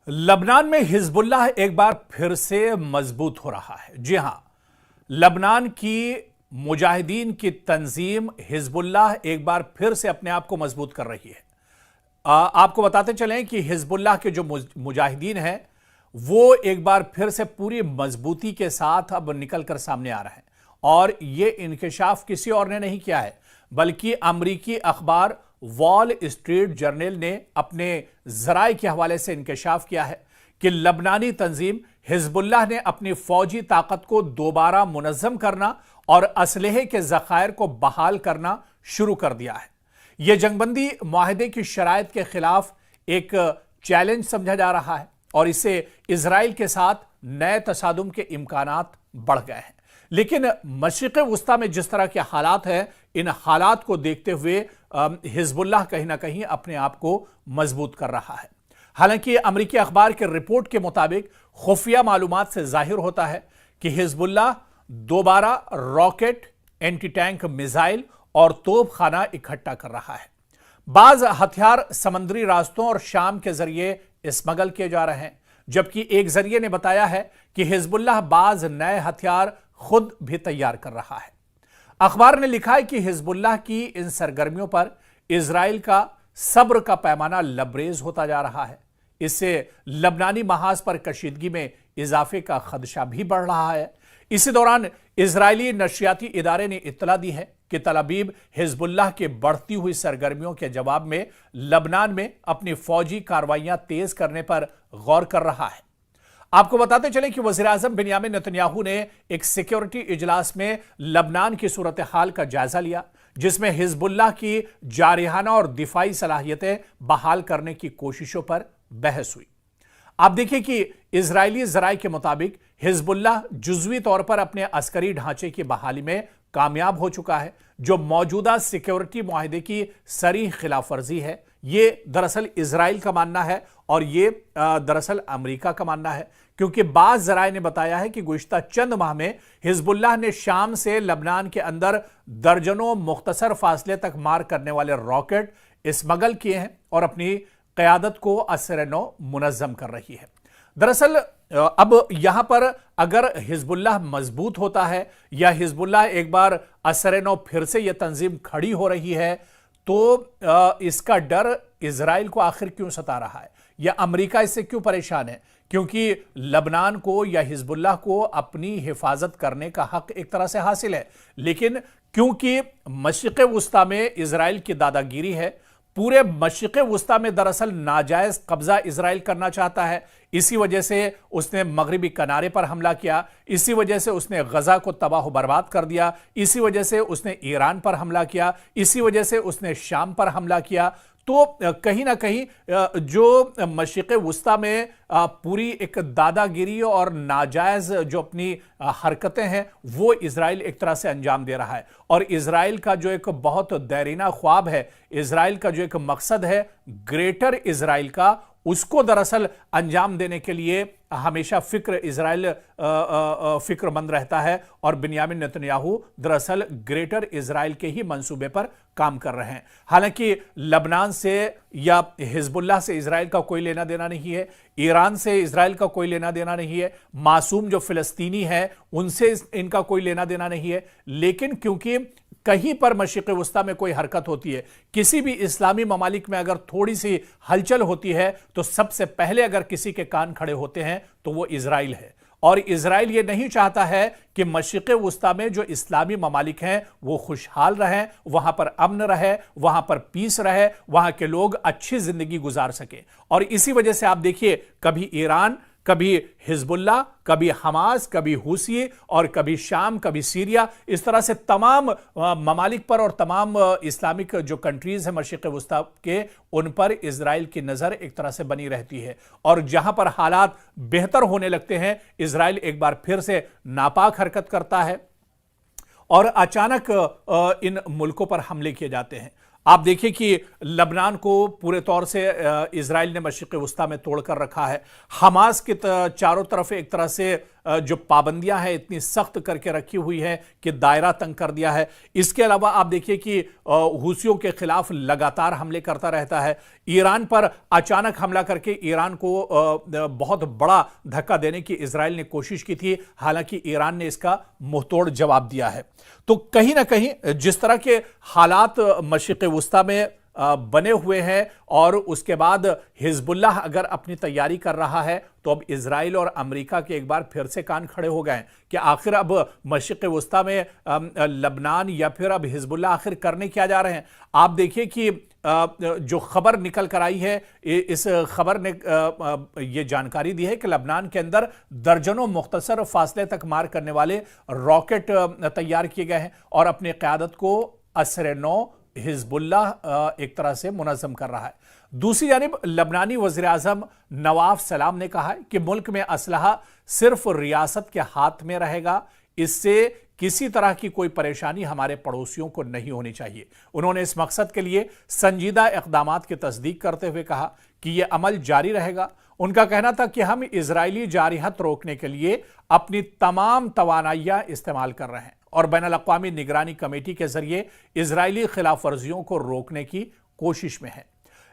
लबनान में हिजबुल्लाह एक बार फिर से मजबूत हो रहा है। जी हां, लबनान की मुजाहिदीन की तंजीम हिजबुल्लाह एक बार फिर से अपने आप को मजबूत कर रही है। आपको बताते चलें कि हिजबुल्लाह के जो मुजाहिदीन हैं वो एक बार फिर से पूरी मजबूती के साथ अब निकलकर सामने आ रहे हैं। और ये इंकशाफ किसी और ने नहीं किया है, बल्कि अमरीकी अखबार वॉल स्ट्रीट जर्नल ने अपने जराए के हवाले से इंकशाफ किया है कि लबनानी तंजीम हिजबुल्लाह ने अपनी फौजी ताकत को दोबारा मुनज़्ज़म करना और असलहे के ज़खायर को बहाल करना शुरू कर दिया है। यह जंगबंदी मुआहदे की शराइत के खिलाफ एक चैलेंज समझा जा रहा है और इससे इजराइल के साथ नए तसादुम के इम्कानात बढ़ गए हैं। लेकिन मशरिक़ वुस्ता में जिस तरह के हालात हैं, इन हालात को देखते हुए हिजबुल्लाह कहीं ना कहीं अपने आप को मजबूत कर रहा है। हालांकि अमरीकी अखबार के रिपोर्ट के मुताबिक खुफिया मालूमात से जाहिर होता है कि हिजबुल्लाह दोबारा रॉकेट, एंटी टैंक मिसाइल और तोप खाना इकट्ठा कर रहा है। बाज हथियार समुद्री रास्तों और शाम के जरिए स्मगल किए जा रहे हैं, जबकि एक जरिए ने बताया है कि हिजबुल्लाह बाज नए हथियार खुद भी तैयार कर रहा है। अखबार ने लिखा है कि हिजबुल्लाह की इन सरगर्मियों पर इजराइल का सब्र का पैमाना लबरेज होता जा रहा है। इससे लबनानी महाज पर कशीदगी में इजाफे का खदशा भी बढ़ रहा है। इसी दौरान इजरायली नशियाती इदारे ने इत्तला दी है कि तल अवीव हिजबुल्लाह के बढ़ती हुई सरगर्मियों के जवाब में लबनान में अपनी फौजी कार्रवाइयां तेज करने पर गौर कर रहा है। आपको बताते चलें कि वज़ीर-ए-आज़म बिन्यामिन नेतन्याहू ने एक सिक्योरिटी इजलास में लबनान की सूरत हाल का जायजा लिया, जिसमें हिजबुल्लाह की जारिहाना और दिफाई सलाहियतें बहाल करने की कोशिशों पर बहस हुई। आप देखिए कि इजरायली जराए के मुताबिक हिजबुल्लाह जुज़वी तौर पर अपने अस्करी ढांचे की बहाली में कामयाब हो चुका है, जो मौजूदा सिक्योरिटी मुआहदे की सरीह खिलाफ वर्जी है। ये दरअसल इजराइल का मानना है और ये दरअसल अमेरिका का मानना है, क्योंकि बाज़ ज़राए ने बताया है कि गुज़िश्ता चंद माह में हिजबुल्लाह ने शाम से लबनान के अंदर दर्जनों मुख्तसर फासले तक मार करने वाले रॉकेट स्मगल किए हैं और अपनी क़यादत को असर-ए-नौ मुनज़्ज़म कर रही है। दरअसल अब यहां पर अगर हिजबुल्लाह मजबूत होता है या हिजबुल्लाह एक बार असर-ए-नौ फिर से यह तंजीम खड़ी हो रही है, तो इसका डर इजराइल को आखिर क्यों सता रहा है या अमेरिका इससे क्यों परेशान है? क्योंकि लबनान को या हिजबुल्लाह को अपनी हिफाजत करने का हक एक तरह से हासिल है, लेकिन क्योंकि मशरिक़ वुस्ता में इजराइल की दादागिरी है, पूरे मशरिक़ वुस्ता में दरअसल नाजायज कब्जा इजराइल करना चाहता है। इसी वजह से उसने मगरिबी किनारे पर हमला किया, इसी वजह से उसने गजा को तबाह बर्बाद कर दिया, इसी वजह से उसने ईरान पर हमला किया, इसी वजह से उसने शाम पर हमला किया। तो कहीं ना कहीं जो मशरिक़ वुस्ता में पूरी एक दादागिरी और नाजायज जो अपनी हरकतें हैं वो इजराइल एक तरह से अंजाम दे रहा है। और इजराइल का जो एक बहुत दैरीना ख्वाब है, इजराइल का जो एक मकसद है ग्रेटर इजराइल का, उसको दरअसल अंजाम देने के लिए हमेशा इजराइल फिक्रमंद रहता है और बिन्यामिन नेतन्याहू दरअसल ग्रेटर इजराइल के ही मंसूबे पर काम कर रहे हैं। हालांकि लबनान से या हिजबुल्लाह से इजराइल का कोई लेना देना नहीं है, ईरान से इजराइल का कोई लेना देना नहीं है, मासूम जो फिलिस्तीनी है उनसे इनका कोई लेना देना नहीं है। लेकिन क्योंकि कहीं पर मशरिक़ वुस्ता में कोई हरकत होती है, किसी भी इस्लामी ममालिक में अगर थोड़ी सी हलचल होती है, तो सबसे पहले अगर किसी के कान खड़े होते हैं तो वो इजराइल है। और इजराइल ये नहीं चाहता है कि मशरिक़ वुस्ता में जो इस्लामी ममालिक हैं वो खुशहाल रहें, वहां पर अमन रहे, वहां पर पीस रहे, वहां के लोग अच्छी जिंदगी गुजार सके। और इसी वजह से आप देखिए, कभी ईरान, कभी हिजबुल्लाह, कभी हमास, कभी हुसी और कभी शाम, कभी सीरिया, इस तरह से तमाम ममालिक पर और तमाम इस्लामिक जो कंट्रीज हैं मशरिक़ वुस्ता के, उन पर इजराइल की नज़र एक तरह से बनी रहती है। और जहां पर हालात बेहतर होने लगते हैं, इजराइल एक बार फिर से नापाक हरकत करता है और अचानक इन मुल्कों पर हमले किए जाते हैं। आप देखिए कि लबनान को पूरे तौर से इजराइल ने मशरिक़ वुस्ता में तोड़कर रखा है। हमास के चारों तरफ एक तरह से जो पाबंदियां हैं इतनी सख्त करके रखी हुई है कि दायरा तंग कर दिया है। इसके अलावा आप देखिए कि हूसियों के खिलाफ लगातार हमले करता रहता है। ईरान पर अचानक हमला करके ईरान को बहुत बड़ा धक्का देने की इजराइल ने कोशिश की थी, हालांकि ईरान ने इसका मुंहतोड़ जवाब दिया है। तो कहीं ना कहीं जिस तरह के हालात मशरिक़ वुस्ता में बने हुए हैं और उसके बाद हिजबुल्लाह अगर अपनी तैयारी कर रहा है, तो अब इजराइल और अमेरिका के एक बार फिर से कान खड़े हो गए कि आखिर अब मशरिक़ वुस्ता में लबनान या फिर अब हिजबुल्लाह आखिर करने क्या जा रहे हैं। आप देखिए कि जो खबर निकल कर आई है, इस खबर ने यह जानकारी दी है कि लबनान के अंदर दर्जनों मुख्तसर फासले तक मार करने वाले रॉकेट तैयार किए गए हैं और अपनी क़यादत को असर-ए-नौ हिजबुल्लाह एक तरह से मुनज़्ज़म कर रहा है। दूसरी जानिब लबनानी वज़ीर-ए-आज़म नवाफ सलाम ने कहा है कि मुल्क में असलहा सिर्फ रियासत के हाथ में रहेगा, इससे किसी तरह की कोई परेशानी हमारे पड़ोसियों को नहीं होनी चाहिए। उन्होंने इस मकसद के लिए संजीदा इक़दामात की तस्दीक करते हुए कहा कि यह अमल जारी रहेगा। उनका कहना था कि हम इजरायली जारिहत रोकने के लिए अपनी तमाम तवानाइयां इस्तेमाल कर रहे हैं और बैनुल-अक़वामी निगरानी कमेटी के जरिए इजरायली खिलाफ वर्जियों को रोकने की कोशिश में है।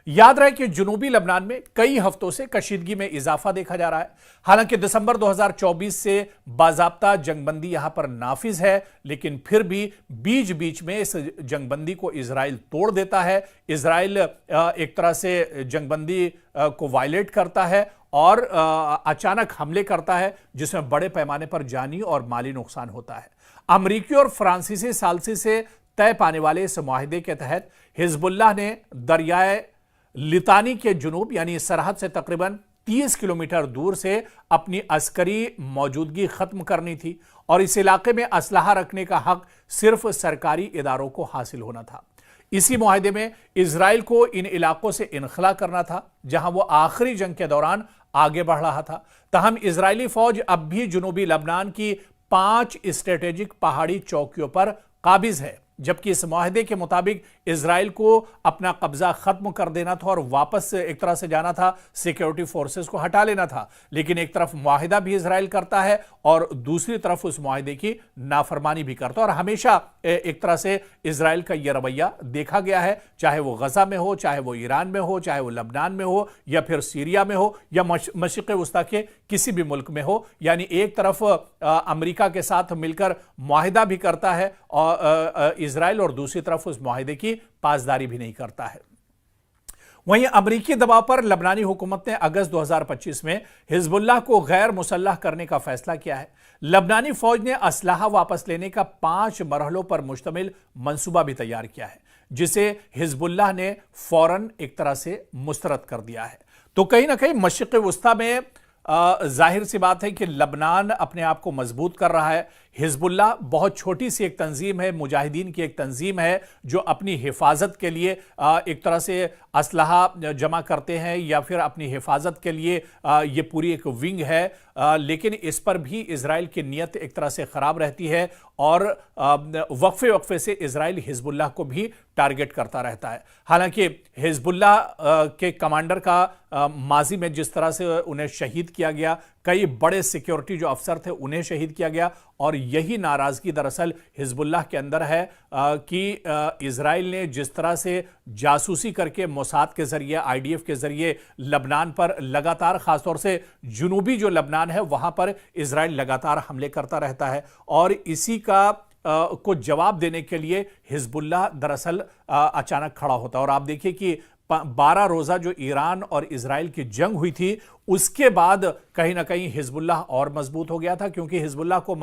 याद रहे कि जुनूबी लबनान में कई हफ्तों से कशीदगी में इजाफा देखा जा रहा है। हालांकि दिसंबर 2024 से बाज़ाब्ता जंगबंदी यहां पर नाफिज है, लेकिन फिर भी बीच बीच में इस जंगबंदी को इजराइल तोड़ देता है। इजराइल एक तरह से जंगबंदी को वायलेट करता है और अचानक हमले करता है, जिसमें बड़े पैमाने पर जानी और माली नुकसान होता है। अमरीकी और फ्रांसीसी सालसी से तय पाने वाले इस मुआहिदे के तहत हिजबुल्लाह ने दरियाए लितानी के जुनूब यानी सरहद से तकरीबन 30 किलोमीटर दूर से अपनी अस्करी मौजूदगी खत्म करनी थी और इस इलाके में असलहा रखने का हक सिर्फ सरकारी इदारों को हासिल होना था। इसी मुआहिदे में इजराइल को इन इलाकों से इनखला करना था जहां वो आखिरी जंग के दौरान आगे बढ़ रहा था। तहम इजरायली फौज अब भी जुनूबी लबनान की 5 स्ट्रेटेजिक पहाड़ी चौकियों पर काबिज है, जबकि इस मुआहिदे के मुताबिक इजराइल को अपना कब्जा खत्म कर देना था और वापस एक तरह से जाना था, सिक्योरिटी फोर्सेस को हटा लेना था। लेकिन एक तरफ मुआहिदा भी इजराइल करता है और दूसरी तरफ उस मुआहिदे की नाफरमानी भी करता है और हमेशा एक तरह से इजराइल का यह रवैया देखा गया है, चाहे वो गजा में हो, चाहे वो ईरान में हो, चाहे वो लबनान में हो या फिर सीरिया में हो या मशरिक़ वुस्ता के किसी भी मुल्क में हो। यानी एक तरफ अमेरिका के साथ मिलकर मुआहिदा भी करता है और इजराइल और दूसरी तरफ उस मुआहिदे की पासदारी भी नहीं करता है। वहीं अमरीकी दबाव पर लबनानी हुकूमत ने अगस्त 2025 में हिजबुल्लाह को गैर मुसल्लह करने का फैसला किया है। लबनानी फौज ने असलहा वापस लेने का 5 मरहलों पर मुश्तमिल मंसूबा भी तैयार किया है, जिसे हिजबुल्लाह ने फौरन एक तरह से मुस्तरद कर दिया है। तो कहीं ना कहीं मशरिक़ वुस्ता में जाहिर सी बात है कि लबनान अपने आप को मजबूत कर रहा है। हिजबुल्लाह बहुत छोटी सी एक तंजीम है, मुजाहिदीन की एक तंजीम है जो अपनी हिफाजत के लिए एक तरह से असलहा जमा करते हैं या फिर अपनी हिफाजत के लिए ये पूरी एक विंग है। लेकिन इस पर भी इजराइल की नीयत एक तरह से ख़राब रहती है और वक्फे वक्फे से इजराइल हिजबुल्लाह को भी टारगेट करता रहता है। हालांकि हिजबुल्लाह के कमांडर का माजी में जिस तरह से उन्हें शहीद किया गया, कई बड़े सिक्योरिटी जो अफसर थे उन्हें शहीद किया गया और यही नाराज़गी दरअसल हिजबुल्लाह के अंदर है कि इजराइल ने जिस तरह से जासूसी करके मोसाद के ज़रिए, आईडीएफ के ज़रिए लबनान पर लगातार, ख़ासतौर से जुनूबी जो लबनान है वहाँ पर इजराइल लगातार हमले करता रहता है और इसी का को जवाब देने के लिए हिजबुल्लाह दरअसल अचानक खड़ा होता है। और आप देखिए कि 12 रोज़ा जो ईरान और इजराइल की जंग हुई थी, उसके बाद कहीं ना कहीं हिजबुल्लाह और मजबूत हो गया था, क्योंकि हिजबुल्लाह को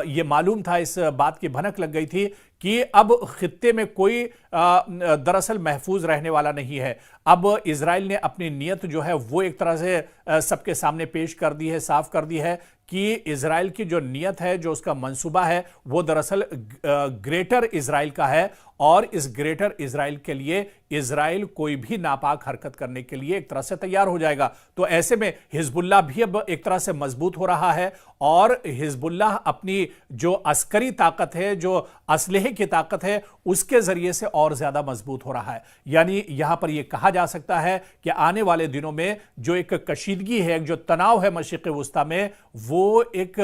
ये मालूम था, इस बात की भनक लग गई थी कि अब खित्ते में कोई दरअसल महफूज रहने वाला नहीं है। अब इजराइल ने अपनी नीयत जो है वो एक तरह से सबके सामने पेश कर दी है, साफ कर दी है कि इजराइल की जो नीयत है, जो उसका मंसूबा है, वो दरअसल ग्रेटर इजराइल का है और इस ग्रेटर इजराइल के लिए इजराइल कोई भी नापाक हरकत करने के लिए एक तरह से तैयार हो जाएगा। तो ऐसे ऐसे में हिजबुल्लाह भी अब एक तरह से मजबूत हो रहा है और हिजबुल्लाह अपनी जो अस्करी ताकत है, जो असलहे की ताकत है, उसके जरिए से और ज्यादा मजबूत हो रहा है। यानी यहां पर यह कहा जा सकता है कि आने वाले दिनों में जो एक कशीदगी है, जो तनाव है मशरिक़ वुस्ता में, वो एक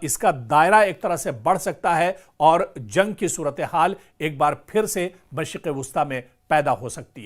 इसका दायरा एक तरह से बढ़ सकता है और जंग की सूरत हाल एक बार फिर से मशरिक़ वुस्ता में पैदा हो सकती है।